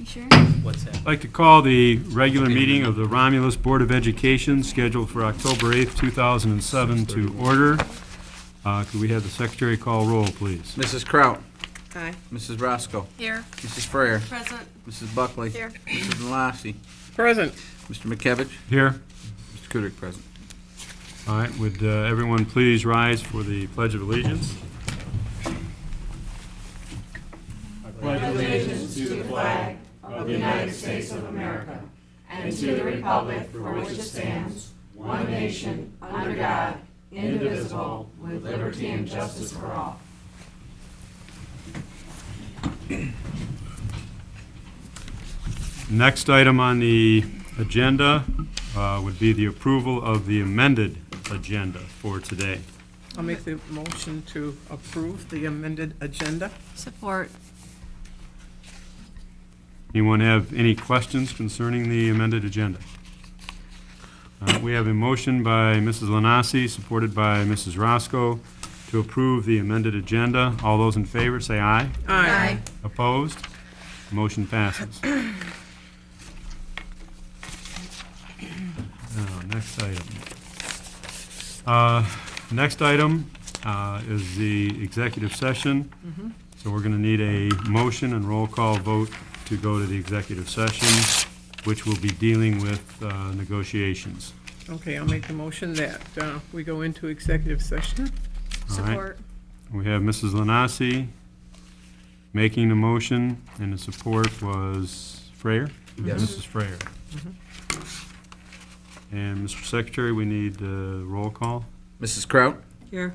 You sure? What's that? I'd like to call the regular meeting of the Romulus Board of Education scheduled for October 8th, 2007 to order. Could we have the secretary call roll, please? Mrs. Kraut. Aye. Mrs. Roscoe. Here. Mrs. Frere. Present. Mrs. Buckley. Here. Mrs. Lassie. Present. Mr. McKevich. Here. Mr. Kudrick present. All right, would everyone please rise for the Pledge of Allegiance? Pledge allegiance to the flag of the United States of America and to the republic for which it stands, one nation, under God, indivisible, with liberty and justice for all. Next item on the agenda would be the approval of the amended agenda for today. I'll make the motion to approve the amended agenda. Support. Anyone have any questions concerning the amended agenda? We have a motion by Mrs. Lanasi, supported by Mrs. Roscoe, to approve the amended agenda. All those in favor, say aye. Aye. Opposed? Motion passes. Now, next item. Next item is the executive session. So we're going to need a motion and roll call vote to go to the executive session, which will be dealing with negotiations. Okay, I'll make the motion that we go into executive session. All right. Support. We have Mrs. Lanasi making the motion, and the support was Frere? Yes. Mrs. Frere. And Mr. Secretary, we need roll call. Mrs. Kraut. Here.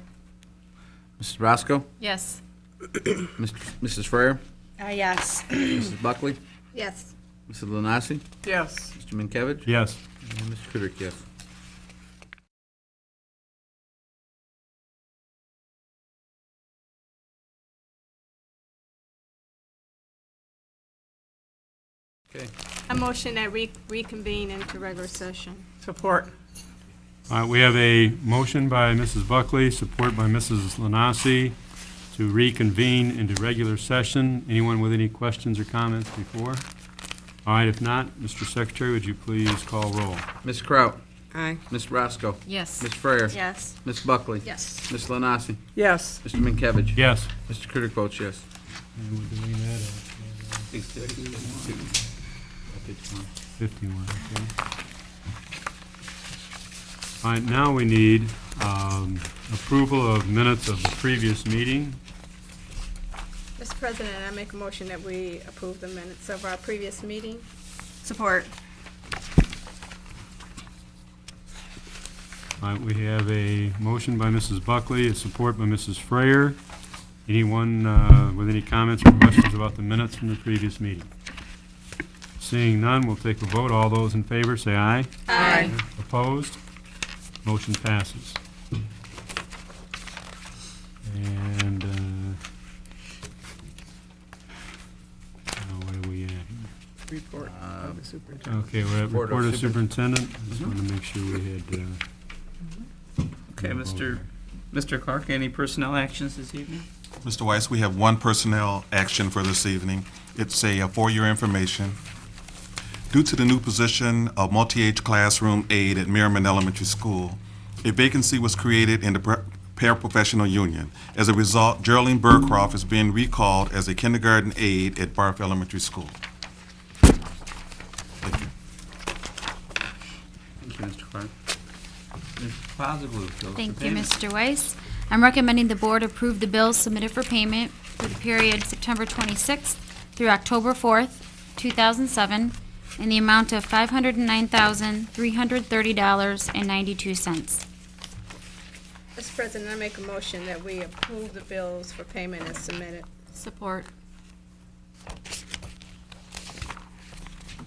Mrs. Roscoe. Yes. Mrs. Frere. Yes. Mrs. Buckley. Yes. Mrs. Lanasi. Yes. Mr. Minkiewicz. Yes. And Mr. Kudrick, yes. Okay. A motion that reconvene into regular session. Support. All right, we have a motion by Mrs. Buckley, support by Mrs. Lanasi, to reconvene into regular session. Anyone with any questions or comments before? All right, if not, Mr. Secretary, would you please call roll? Ms. Kraut. Aye. Ms. Roscoe. Yes. Ms. Frere. Yes. Ms. Buckley. Yes. Ms. Lanasi. Yes. Mr. Minkiewicz. Yes. Mr. Kudrick votes yes. And we're doing that at 51, okay. All right, now we need approval of minutes of the previous meeting. Mr. President, I make a motion that we approve the minutes of our previous meeting. Support. All right, we have a motion by Mrs. Buckley, a support by Mrs. Frere. Anyone with any comments or questions about the minutes from the previous meeting? Seeing none, we'll take a vote. All those in favor, say aye. Aye. Opposed? Motion passes. And, now what are we at here? Report of the superintendent. Okay, we're at Report of report of superintendent. superintendent. Just wanted to make sure we had, Okay, Mr. Clark, any personnel actions this evening? Mr. Weiss, we have one personnel action for this evening. It's for your information. Due to the new position of multi-age classroom aide at Merriman Elementary School, a vacancy was created in the paraprofessional union. As a result, Geraldine Burcroft is being recalled as a kindergarten aide at Barth Elementary School. Thank you. Thank you, Mr. Clark. Ms. Plaza, will bills for Thank you, payment. Mr. Weiss. I'm recommending the board approve the bills submitted for payment for the period September 26th through October 4th, 2007, in the amount of $509,330.92. Mr. President, I make a motion that we approve the bills for payment as submitted. Support.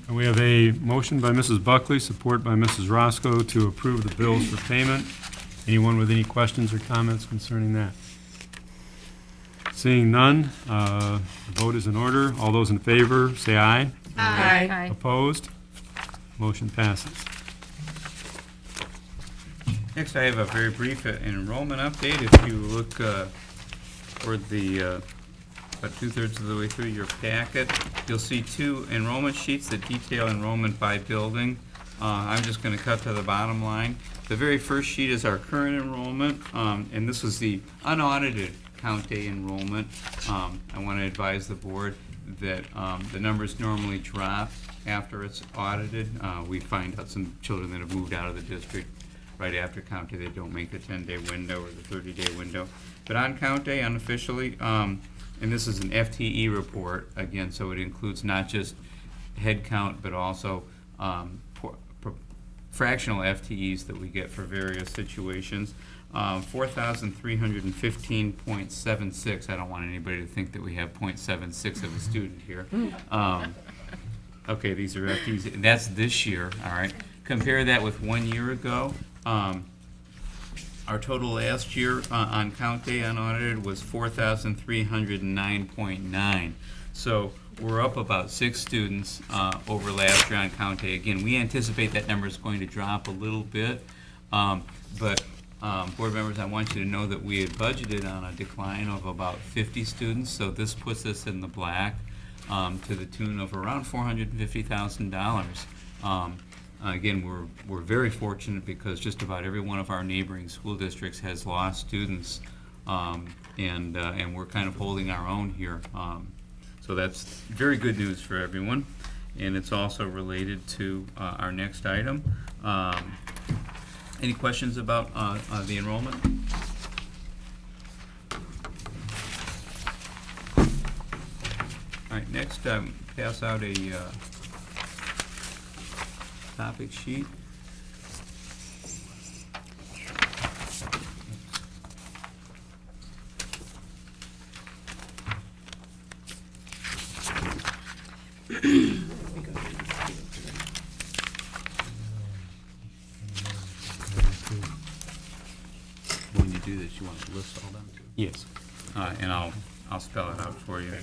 and we have a motion by Mrs. Buckley, support by Mrs. Roscoe, to approve the bills for payment. Anyone with any questions or comments concerning that? Seeing none, the vote is in order. All those in favor, say aye. Aye. Opposed? Motion passes. Next, I have a very brief enrollment update. If you look toward the about 2/3 of the way through your packet, you'll see 2 enrollment sheets that detail enrollment by building. I'm just going to cut to the bottom line. The very first sheet is our current enrollment, and this is the unaudited count day enrollment. I want to advise the board that the numbers normally drop after it's audited. We find out some children that have moved out of the district right after count day, they don't make the 10-day window or the 30-day window. But on count day, unofficially, and this is an FTE report, again, so it includes not just head count, but also fractional FTEs that we get for various situations. 4,315.76. I don't want anybody to think that we have 0.76 of a student here. Okay, these are FTEs, and that's this year, all right. Compare that with 1 year ago. Our total last year on count day unaudited was 4,309.9. So we're up about 6 students over last year on count day. Again, we anticipate that number is going to drop a little bit, but board members, I want you to know that we had budgeted on a decline of about 50 students, so this puts us in the black to the tune of around $450,000. Again, we're very fortunate because just about every one of our neighboring school districts has lost students, and we're kind of holding our own here. So that's very good news for everyone, and it's also related to our next item. Any questions about the enrollment? All right, next, pass out a topic sheet. When you do this, you want to list all them? Yes. And I'll spell it out for you.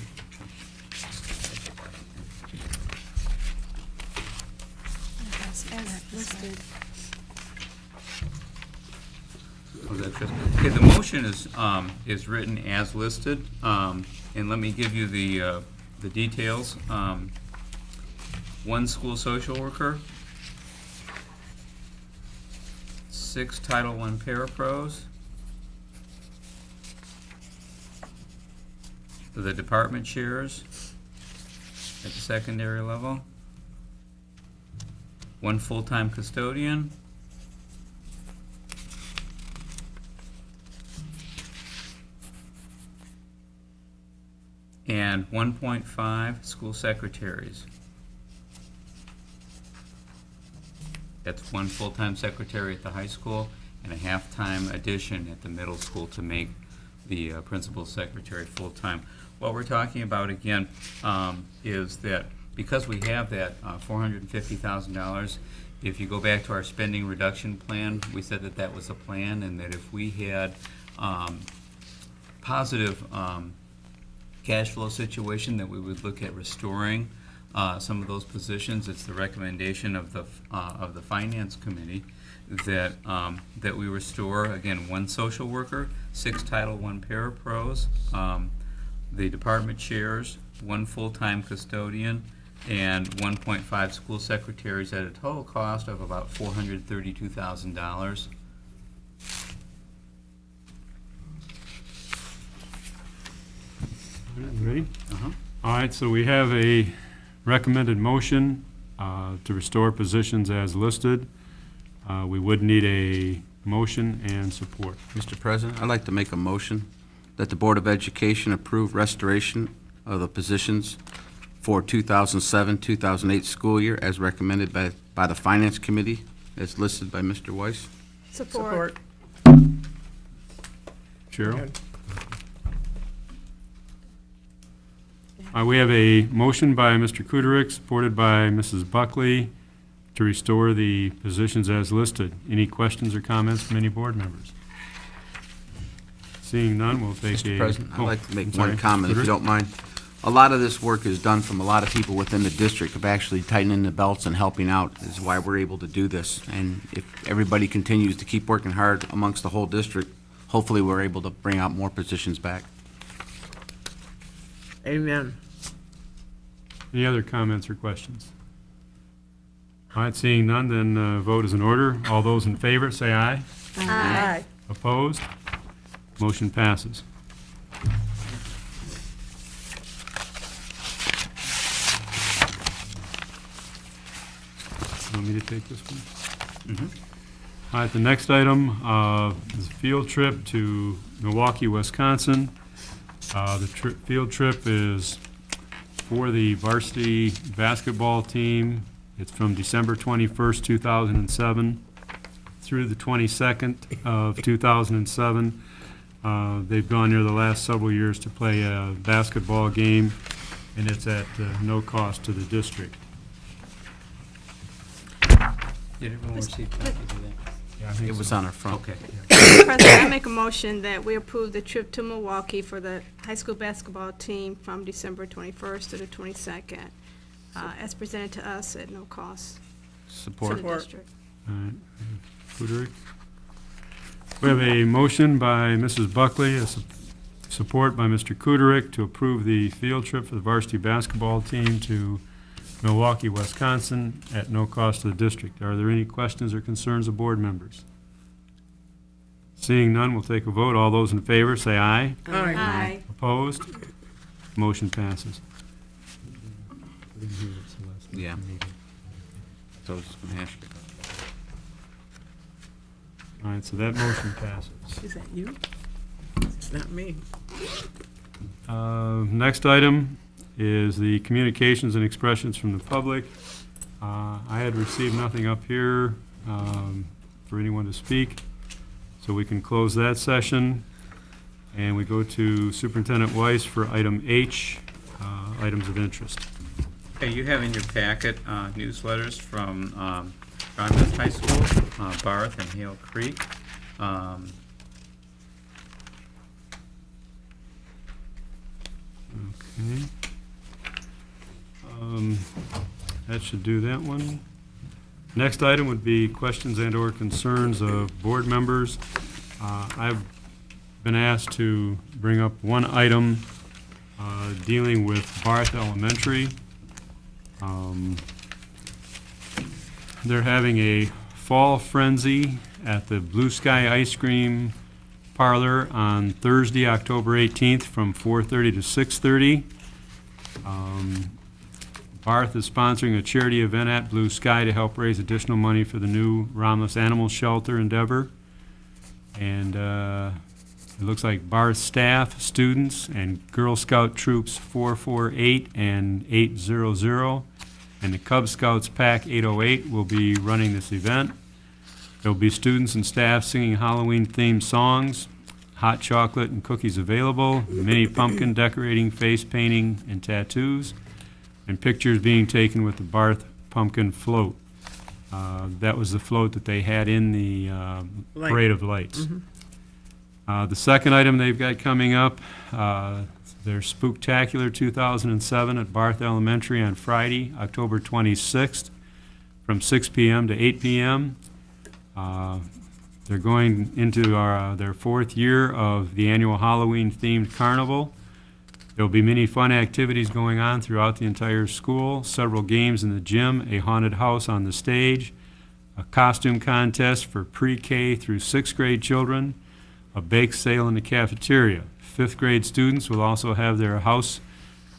As listed. Oh, that's just, okay, the motion is written as listed, and let me give you the details. 1 school social worker, 6 Title I parapros, the department chairs at the secondary level, 1 full-time custodian, and 1.5 school secretaries. That's 1 full-time secretary at the high school and a half-time addition at the middle school to make the principal secretary full-time. What we're talking about again is that because we have that $450,000, if you go back to our spending reduction plan, we said that that was a plan, and that if we had positive cash flow situation, that we would look at restoring some of those positions. It's the recommendation of the finance committee that that we restore, again, 1 social worker, 6 Title I parapros, the department chairs, 1 full-time custodian, and 1.5 school secretaries at a total cost of about $432,000. Ready? Uh-huh. All right, so we have a recommended motion to restore positions as listed. We would need a motion and support. Mr. President, I'd like to make a motion that the Board of Education approve restoration of the positions for 2007-2008 school year as recommended by the Finance Committee, as listed by Mr. Weiss. Support. Cheryl? We have a motion by Mr. Kuderick, supported by Mrs. Buckley, to restore the positions as listed. Any questions or comments from any board members? Seeing none, we'll take Mr. President, I'd like to make I'm sorry, one comment, if you Kuderick? don't mind. A lot of this work is done from a lot of people within the district of actually tightening the belts and helping out, is why we're able to do this. And if everybody continues to keep working hard amongst the whole district, hopefully we're able to bring out more positions back. Amen. Any other comments or questions? All right, seeing none, then vote is in order. All those in favor, say aye. Aye. Opposed? Motion passes. Want me to take this one? All right, the next item is a field trip to Milwaukee, Wisconsin. The field trip is for the varsity basketball team. It's from December 21st, 2007 through the 22nd of 2007. They've gone there the last several years to play a basketball game, and it's at no cost to the district. Did everyone receive copies of that? Yeah, I think It was so. on our front. Okay. Mr. President, I make a motion that we approve the trip to Milwaukee for the high school basketball team from December 21st to the 22nd, as presented to us at no cost to Support. the district. All right, Kuderick. We have a motion by Mrs. Buckley, support by Mr. Kuderick to approve the field trip for the varsity basketball team to Milwaukee, Wisconsin, at no cost to the district. Are there any questions or concerns of board members? Seeing none, we'll take a vote. All those in favor, say aye. Aye. Opposed? Motion passes. Yeah. So I was just going to ask you. All right, so that motion passes. Is that you? It's not me. Next item is the communications and expressions from the public. I had received nothing up here for anyone to speak, so we can close that session. And we go to Superintendent Weiss for item H, items of interest. Okay, you have in your packet newsletters from Romulus High School, Barth, and Hale Creek. Okay. That should do that one. Next item would be questions and/or concerns of board members. I've been asked to bring up one item dealing with Barth Elementary. They're having a fall frenzy at the Blue Sky Ice Cream Parlor on Thursday, October 18th from 4:30 to 6:30. Barth is sponsoring a charity event at Blue Sky to help raise additional money for the new Romulus Animal Shelter endeavor. And it looks like Barth staff, students, and Girl Scout Troops 448 and 800, and the Cub Scouts Pack 808 will be running this event. There will be students and staff singing Halloween-themed songs, hot chocolate and cookies available, mini pumpkin decorating, face painting, and tattoos, and pictures being taken with the Barth pumpkin float. That was the float that they had in the Parade of Lights. The second item they've got coming up, their Spooktacular 2007 at Barth Elementary on Friday, October 26th, from 6 p.m. to 8 p.m. They're going into their fourth year of the annual Halloween-themed carnival. There will be many fun activities going on throughout the entire school, several games in the gym, a haunted house on the stage, a costume contest for pre-K through 6th grade children, a bake sale in the cafeteria. 5th grade students will also have their house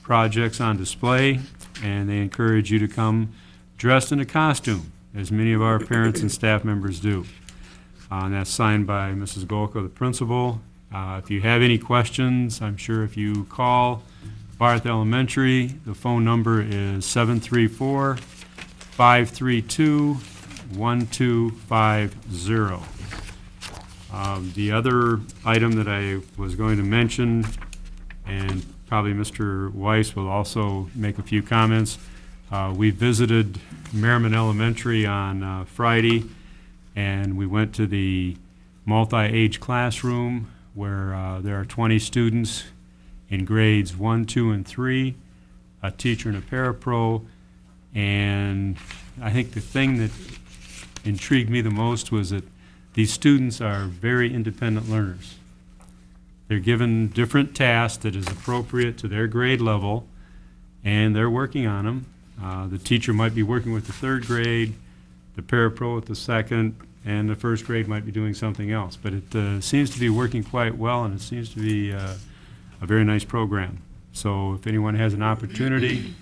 projects on display, and they encourage you to come dressed in a costume, as many of our parents and staff members do. And that's signed by Mrs. Golka, the principal. If you have any questions, I'm sure if you call Barth Elementary, the phone number is 734-532-1250. The other item that I was going to mention, and probably Mr. Weiss will also make a few comments, we visited Merriman Elementary on Friday, and we went to the multi-age classroom where there are 20 students in grades 1, 2, and 3, a teacher and a parapro, and I think the thing that intrigued me the most was that these students are very independent learners. They're given different tasks that is appropriate to their grade level, and they're working on them. The teacher might be working with the third grade, the parapro with the second, and the first grade might be doing something else. But it seems to be working quite well, and it seems to be a very nice program. So if anyone has an opportunity,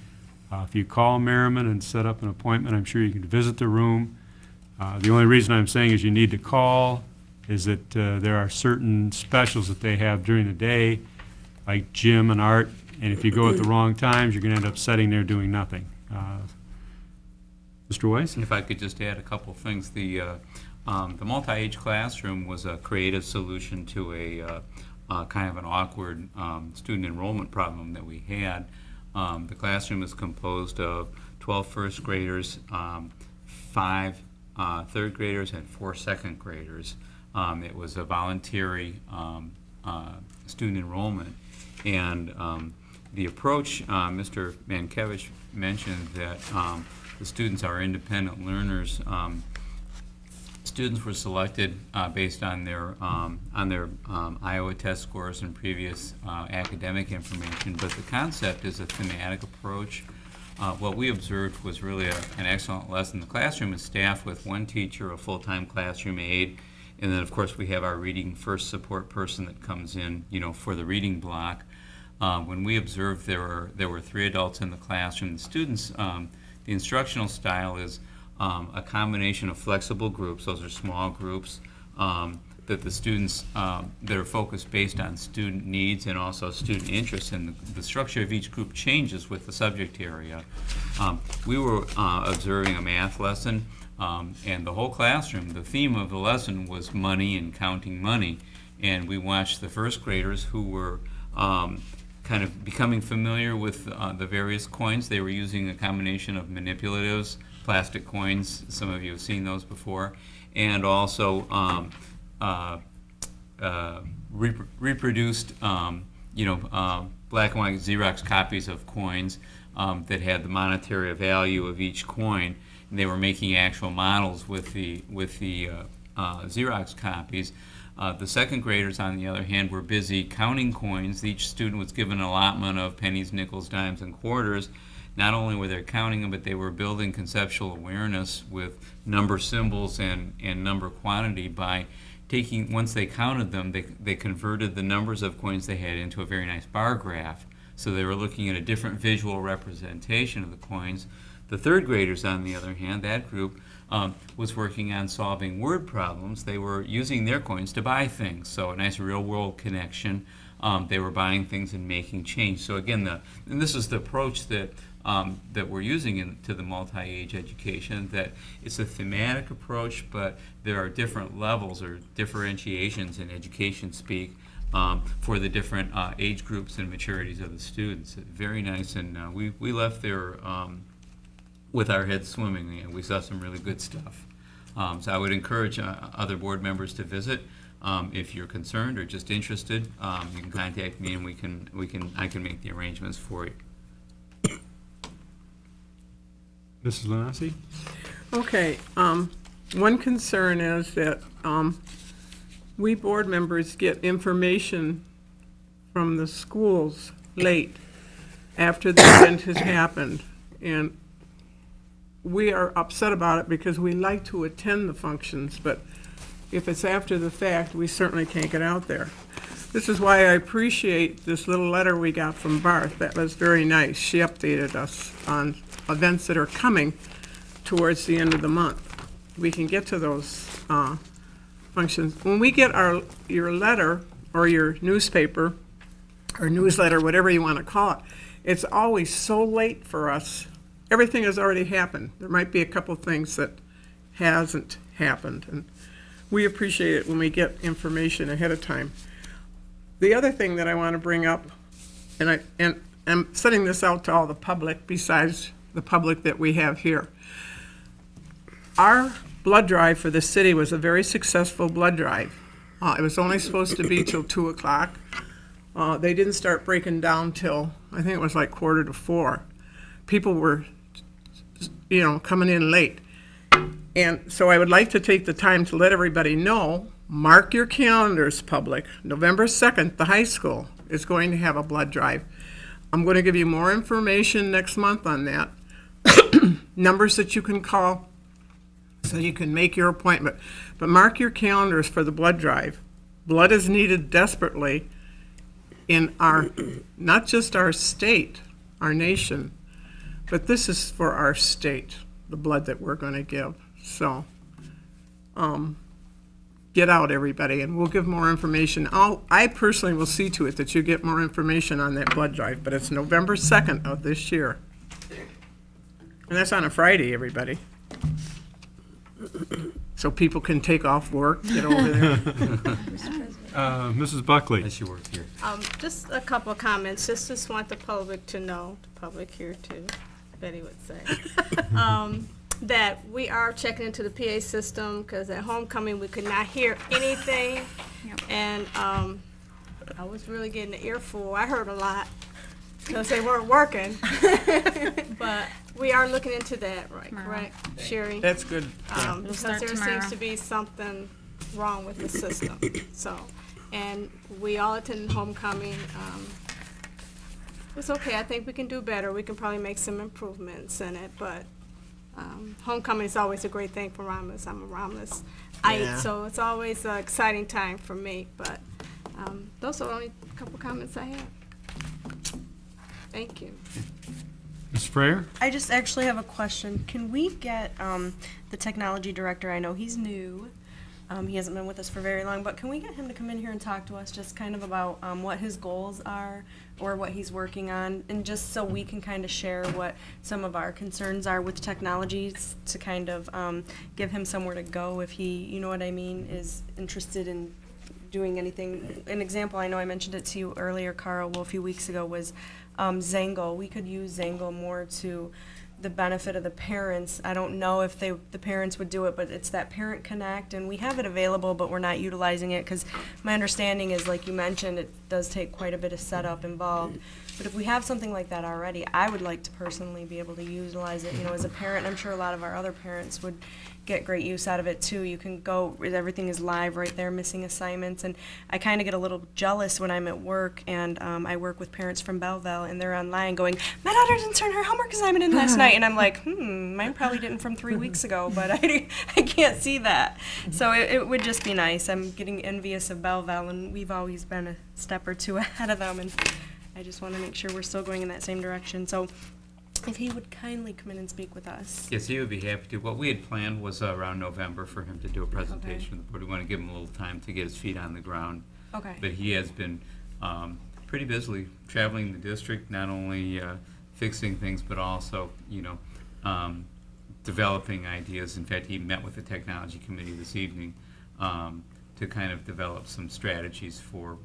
if you call Merriman and set up an appointment, I'm sure you can visit the room. The only reason I'm saying is you need to call is that there are certain specials that they have during the day, like gym and art, and if you go at the wrong times, you're going to end up sitting there doing nothing. Mr. Weiss? And if I could just add a couple things, the multi-age classroom was a creative solution to a kind of an awkward student enrollment problem that we had. The classroom is composed of 12 first graders, 5 third graders, and 4 second graders. It was a voluntary student enrollment, and the approach, Mr. Mankiewicz mentioned that the students are independent learners. Students were selected based on their Iowa test scores and previous academic information, but the concept is a thematic approach. What we observed was really an excellent lesson. The classroom is staffed with 1 teacher, a full-time classroom aide, and then of course we have our reading first support person that comes in, for the reading block. When we observed there were 3 adults in the classroom. The students, the instructional style is a combination of flexible groups. Those are small groups that the students that are focused based on student needs and also student interests, and the structure of each group changes with the subject area. We were observing a math lesson, and the whole classroom, the theme of the lesson was money and counting money, and we watched the first graders who were kind of becoming familiar with the various coins. They were using a combination of manipulatives, plastic coins, some of you have seen those before, and also reproduced black and white Xerox copies of coins that had the monetary value of each coin. And they were making actual models with the Xerox copies. The second graders, on the other hand, were busy counting coins. Each student was given an allotment of pennies, nickels, dimes, and quarters. Not only were they counting them, but they were building conceptual awareness with number symbols and number quantity by taking, once they counted them, they converted the numbers of coins they had into a very nice bar graph. So they were looking at a different visual representation of the coins. The third graders, on the other hand, that group, was working on solving word problems. They were using their coins to buy things, so a nice real-world connection. They were buying things and making change. So again, and this is the approach that we're using to the multi-age education, that it's a thematic approach, but there are different levels or differentiations in education speak for the different age groups and maturities of the students. Very nice, and we left there with our heads swimming, and we saw some really good stuff. So I would encourage other board members to visit. If you're concerned or just interested, you can contact me, and I can make the arrangements for you. Mrs. Lanasi? Okay, one concern is that we board members get information from the schools late after the event has happened, and we are upset about it because we like to attend the functions, but if it's after the fact, we certainly can't get out there. This is why I appreciate this little letter we got from Barth. That was very nice. She updated us on events that are coming towards the end of the month. We can get to those functions. When we get your letter or your newspaper or newsletter, whatever you want to call it, it's always so late for us. Everything has already happened. There might be a couple things that hasn't happened, and we appreciate it when we get information ahead of time. The other thing that I want to bring up, and I'm sending this out to all the public besides the public that we have here. Our blood drive for the city was a very successful blood drive. It was only supposed to be till 2 o'clock. They didn't start breaking down till, I think it was like 3:45. People were, coming in late. And so I would like to take the time to let everybody know, mark your calendars, public. November 2nd, the high school is going to have a blood drive. I'm going to give you more information next month on that. Numbers that you can call so you can make your appointment. But mark your calendars for the blood drive. Blood is needed desperately in our, not just our state, our nation, but this is for our state, the blood that we're going to give. So, get out, everybody, and we'll give more information. I personally will see to it that you get more information on that blood drive, but it's November 2nd of this year. And that's on a Friday, everybody. So people can take off work, get over there. Mrs. Buckley? As you work here. Just a couple of comments, just want the public to know, the public here too, Betty would say, that we are checking into the PA system, because at homecoming, we could not hear anything. Yep. And I was really getting an earful. I heard a lot, because they weren't working. But we are looking into that, right, Tomorrow. correct, Sherry? That's good. Because start there tomorrow. seems to be something wrong with the system, so. And we all attended homecoming. It's okay, I think we can do better. We can probably make some improvements in it, but homecoming is always a great thing for Romulus. I'm a Romulus-ite, Yeah. so it's always an exciting time for me, but those are the only couple comments I have. Thank you. Ms. Freyer? I just actually have a question. Can we get the technology director, I know he's new, he hasn't been with us for very long, but can we get him to come in here and talk to us just kind of about what his goals are or what he's working on, and just so we can kind of share what some of our concerns are with technologies, to kind of give him somewhere to go if he, you know what I mean, is interested in doing anything. An example, I know I mentioned it to you earlier, Carl, well, a few weeks ago, was Zango. We could use Zango more to the benefit of the parents. I don't know if the parents would do it, but it's that Parent Connect, and we have it available, but we're not utilizing it, because my understanding is, like you mentioned, it does take quite a bit of setup involved. But if we have something like that already, I would like to personally be able to utilize it, you know, as a parent. I'm sure a lot of our other parents would get great use out of it too. You can go, everything is live right there, missing assignments, and I kind of get a little jealous when I'm at work, and I work with parents from Belleville, and they're online going, my daughter didn't turn her homework assignment in last night, and I'm like, mine probably didn't from 3 weeks ago, but I can't see that. So it would just be nice. I'm getting envious of Belleville, and we've always been a step or two ahead of them, and I just want to make sure we're still going in that same direction. So if he would kindly come in and speak with us. Yes, he would be happy to. What we had planned was around November for him to do a presentation with the board. We want to give him a little time to get his feet on the ground. Okay. But he has been pretty busily traveling the district, not only fixing things, but also, you know, developing ideas. In fact, he met with the technology committee this evening to kind of develop some strategies for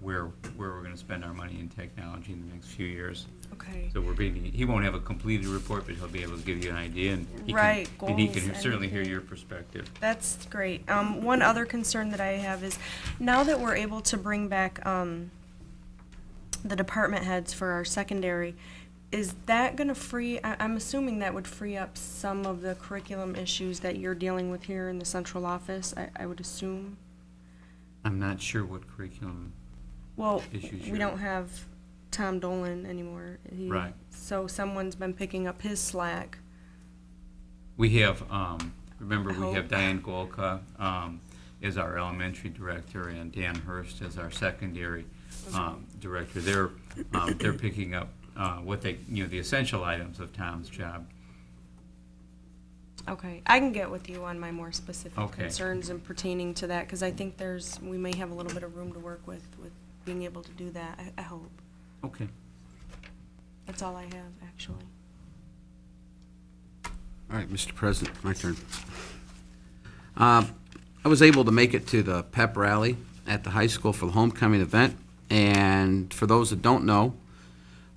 where we're going to spend our money in technology in the next few years. Okay. So he won't have a completed report, but he'll be able to give you an idea, and he Right, can, and he goals, can certainly hear anything. your perspective. That's great. One other concern that I have is, now that we're able to bring back the department heads for our secondary, is that going to free, I'm assuming that would free up some of the curriculum issues that you're dealing with here in the central office, I would assume? I'm not sure what curriculum. Well, Issues we you're- don't have Tom Dolan anymore. Right. So someone's been picking up his slack. We have, remember, we hope. have Diane Golka as our elementary director, and Dan Hurst as our secondary director. They're picking up what they, you know, the essential items of Tom's job. Okay, I can get with you on my more specific Okay. concerns and pertaining to that, because I think we may have a little bit of room to work with being able to do that, I hope. Okay. That's all I have, actually. All right, Mr. President, my turn. I was able to make it to the pep rally at the high school for the homecoming event, and for those that don't know,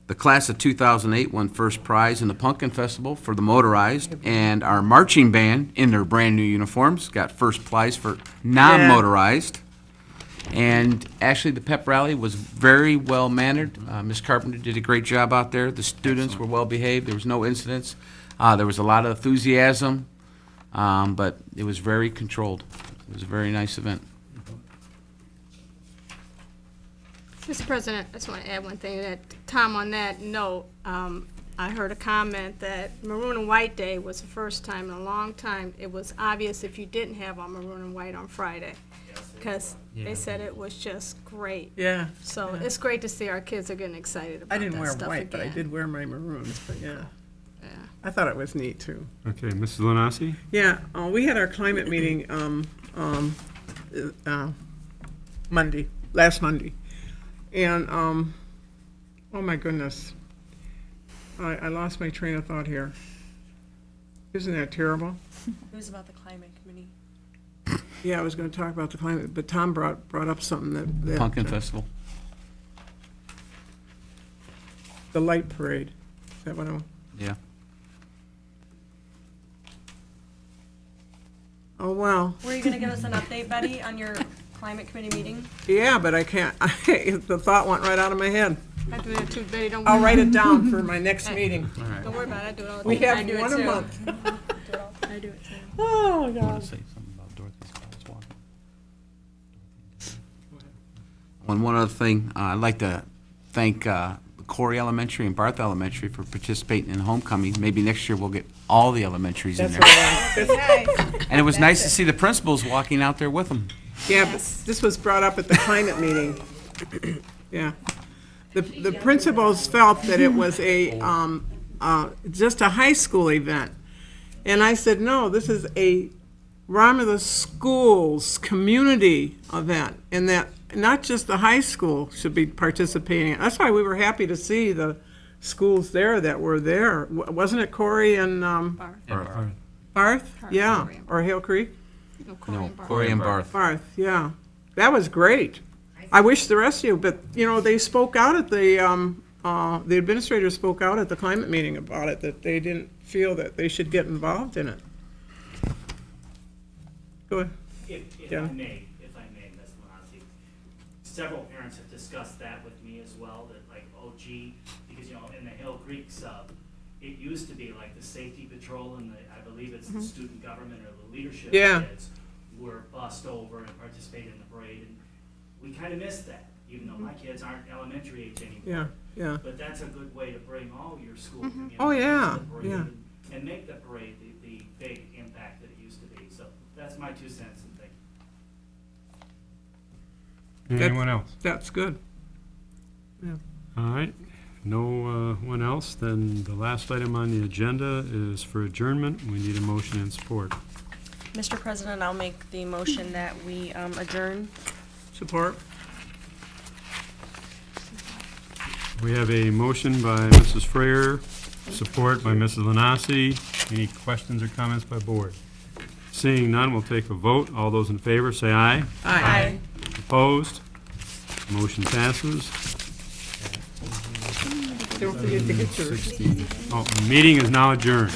the class of 2008 won first prize in the Pumpkin Festival for the motorized, and our marching band, in their brand-new uniforms, got first prize for non-motorized. And actually, the pep rally was very well-mannered. Ms. Carpenter did a great job out there. The students were well-behaved. There was no incidents. There was a lot of enthusiasm, but it was very controlled. It was a very nice event. Mr. President, I just want to add one thing, that, Tom, on that note, I heard a comment that Maroon and White Day was the first time in a long time it was obvious if you didn't have on maroon and white on Friday, because they said it was just great. Yeah. So it's great to see our kids are getting excited about I didn't that wear stuff white, but I again. did wear my maroons, but yeah. Yeah. I thought it was neat, too. Okay, Mrs. Lanasi? Yeah, we had our climate meeting last Monday. And, oh my goodness, I lost my train of thought here. Isn't that terrible? It was about the climate committee. Yeah, I was going to talk about the climate, but Tom brought up something that Pumpkin Festival. the light parade. Is that what I? Yeah. Oh, wow. Were you gonna give us an update, Betty, on your climate committee meeting? Yeah, but I can't, the thought went right out of my head. I do that too, Betty, don't I'll worry. write it down for my next meeting. All right. Don't worry about it, I do it all the We time. have do it one a too. month. I do it too. Oh, I God. want to say something about Dorothy's Crosswalk. One other thing, I'd like to thank Corey Elementary and Barth Elementary for participating in homecoming. Maybe next year we'll get all the elementaries in That's there. right. And it was nice to see the principals walking out there with them. Yeah, but this was brought up at the climate meeting. Yeah. The principals felt that it was just a high school event. And I said, no, this is a Romulus Schools community event, and that not just the high school should be participating. That's why we were happy to see the schools there that were there. Wasn't it Corey and Barth? Yeah, Corey and or Hale Creek? No, Corey No, and Barb. Corey and Barth. Barth, yeah. That was great. I wish the rest of you, but, you know, they spoke out at the administrators spoke out at the climate meeting about it, that they didn't feel that they should get involved in it. Go ahead. If I Yeah. may, Ms. Lanasi, several parents have discussed that with me as well, that like, oh gee, because, you know, in the Hill Creek sub, it used to be like the safety patrol and I believe it's the student government or the leadership Yeah. kids were bussed over and participated in the parade, and we kind of missed that, even though my kids aren't elementary age anymore. Yeah, yeah. But that's a good way to bring all your school community Oh, yeah, to the parade yeah. and make the parade the big impact that it used to be. So that's my 2 cents and thank you. Anyone else? That's good. All right, no one else, then the last item on the agenda is for adjournment. We need a motion and support. Mr. President, I'll make the motion that we adjourn. Support? We have a motion by Mrs. Freer, support by Mrs. Lanasi. Any questions or comments by board? Seeing none, we'll take a vote. All those in favor, say aye. Aye. Opposed? Motion passes. Don't forget to get yours. Oh, the meeting is now adjourned.